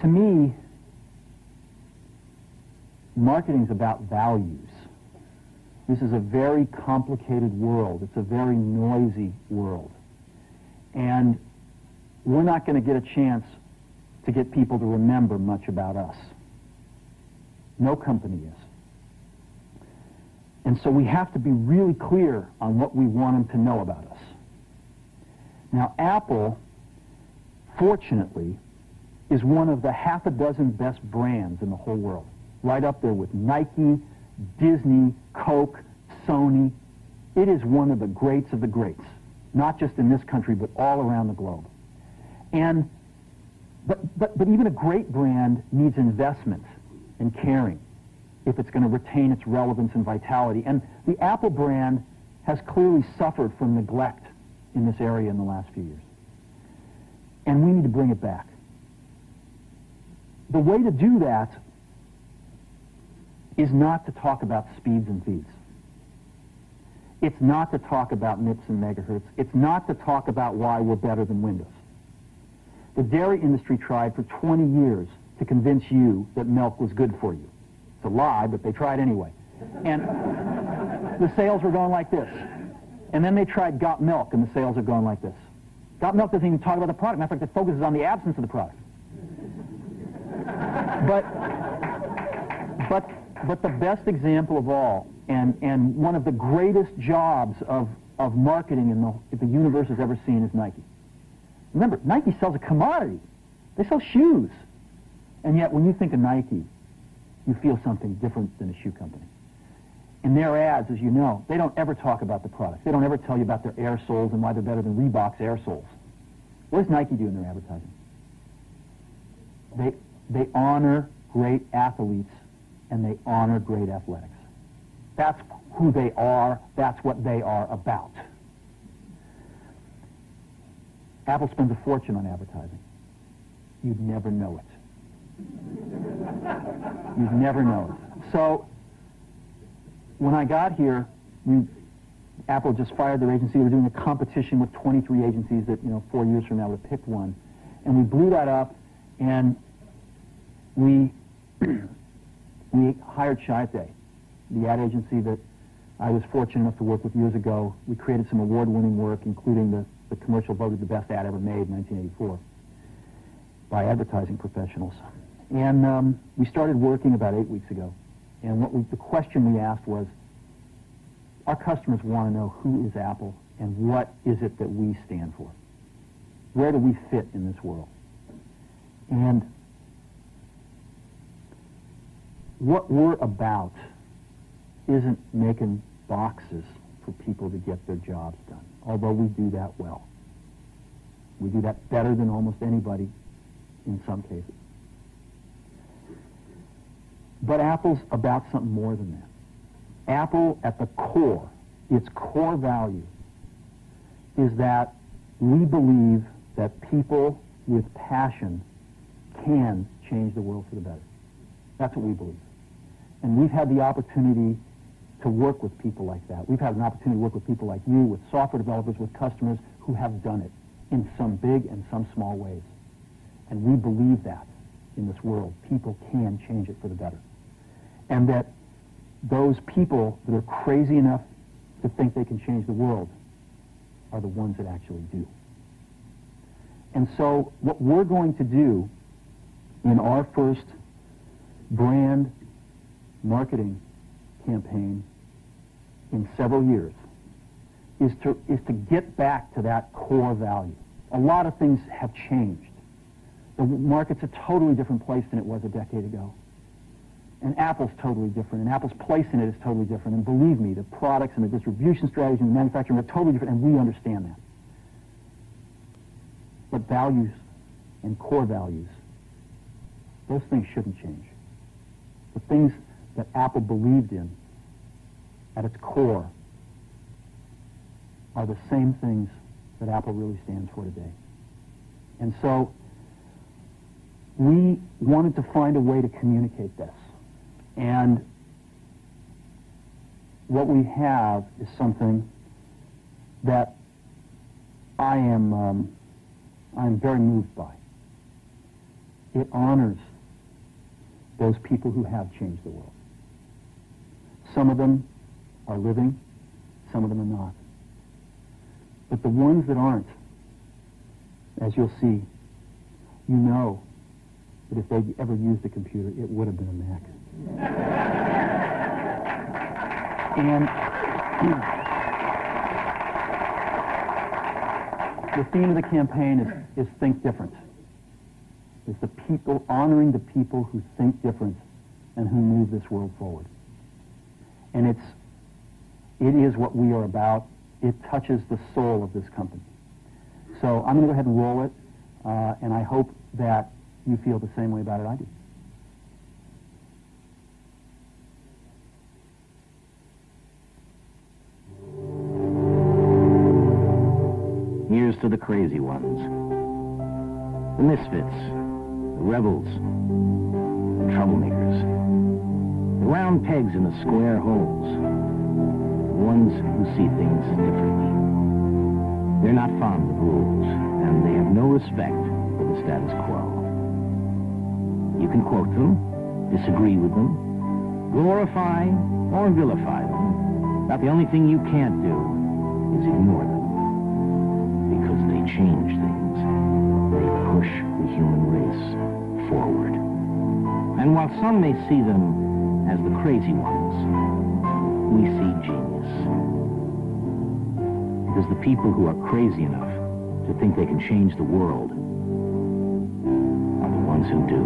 To me, marketing's about values. This is a very complicated world. It's a very noisy world. And we're not going to get a chance to get people to remember much about us. No company is. And so we have to be really clear on what we want them to know about us. Now, Apple, fortunately, is one of the half a dozen best brands in the whole world. Right up there with Nike, Disney, Coke, Sony. It is one of the greats of the greats, not just in this country, but all around the globe. And, but even a great brand needs investment and caring if it's going to retain its relevance and vitality. And the Apple brand has clearly suffered from neglect in this area in the last few years. And we need to bring it back. The way to do that is not to talk about speeds and feeds. It's not to talk about MIPS and megahertz. It's not to talk about why we're better than Windows. The dairy industry tried for 20 years to convince you that milk was good for you. It's a lie, but they tried anyway. And the sales were going like this. And then they tried Got Milk, and the sales are going like this. Got Milk doesn't even talk about the product. Matter of fact, it focuses on the absence of the product. But the best example of all, and one of the greatest jobs of marketing in the universe has ever seen is Nike. Remember, Nike sells a commodity. They sell shoes. And yet, when you think of Nike, you feel something different than a shoe company. In their ads, as you know, they don't ever talk about the product. They don't ever tell you about their air soles and why they're better than Reebok's air soles. What does Nike do in their advertising? They honor great athletes and they honor great athletics. That's who they are. That's what they are about. Apple spends a fortune on advertising. You'd never know it. You'd never know it. So when I got here, Apple just fired their agency. We were doing a competition with 23 agencies that, 4 years from now would have picked one. And we blew that up, and we hired Chiat/Day, the ad agency that I was fortunate enough to work with years ago. We created some award-winning work, including the commercial voted the best ad ever made in 1984 by advertising professionals. And we started working about 8 weeks ago. And the question we asked was, our customers want to know who is Apple and what is it that we stand for? Where do we fit in this world? And what we're about isn't making boxes for people to get their jobs done, although we do that well. We do that better than almost anybody in some cases. But Apple's about something more than that. Apple, at the core, its core value, is that we believe that people with passion can change the world for the better. That's what we believe. And we've had the opportunity to work with people like that. We've had an opportunity to work with people like you, with software developers, with customers who have done it in some big and some small ways. And we believe that in this world. People can change it for the better. And that those people that are crazy enough to think they can change the world are the ones that actually do. And so what we're going to do in our first brand marketing campaign in several years is to get back to that core value. A lot of things have changed. The market's a totally different place than it was a decade ago. And Apple's totally different, and Apple's place in it is totally different. And believe me, the products and the distribution strategy and the manufacturing are totally different, and we understand that. But values and core values, those things shouldn't change. The things that Apple believed in at its core are the same things that Apple really stands for today. And so we wanted to find a way to communicate this. And what we have is something that I'm very moved by. It honors those people who have changed the world. Some of them are living, some of them are not. But the ones that aren't, as you'll see, you know that if they'd ever used a computer, it would have been a Mac. And the theme of the campaign is Think Different. It's the people, honoring the people who think different and who move this world forward. And it is what we are about. It touches the soul of this company. So I'm going to go ahead and roll it, and I hope that you feel the same way about it I do. Here's to the crazy ones, the misfits, the rebels, the troublemakers, the round pegs in the square holes, the ones who see things differently. They're not fond of rules, and they have no respect for the status quo. You can quote them, disagree with them, glorify or vilify them, but the only thing you can't do is ignore them. Because they change things. They push the human race forward. And while some may see them as the crazy ones, we see genius. Because the people who are crazy enough to think they can change the world are the ones who do.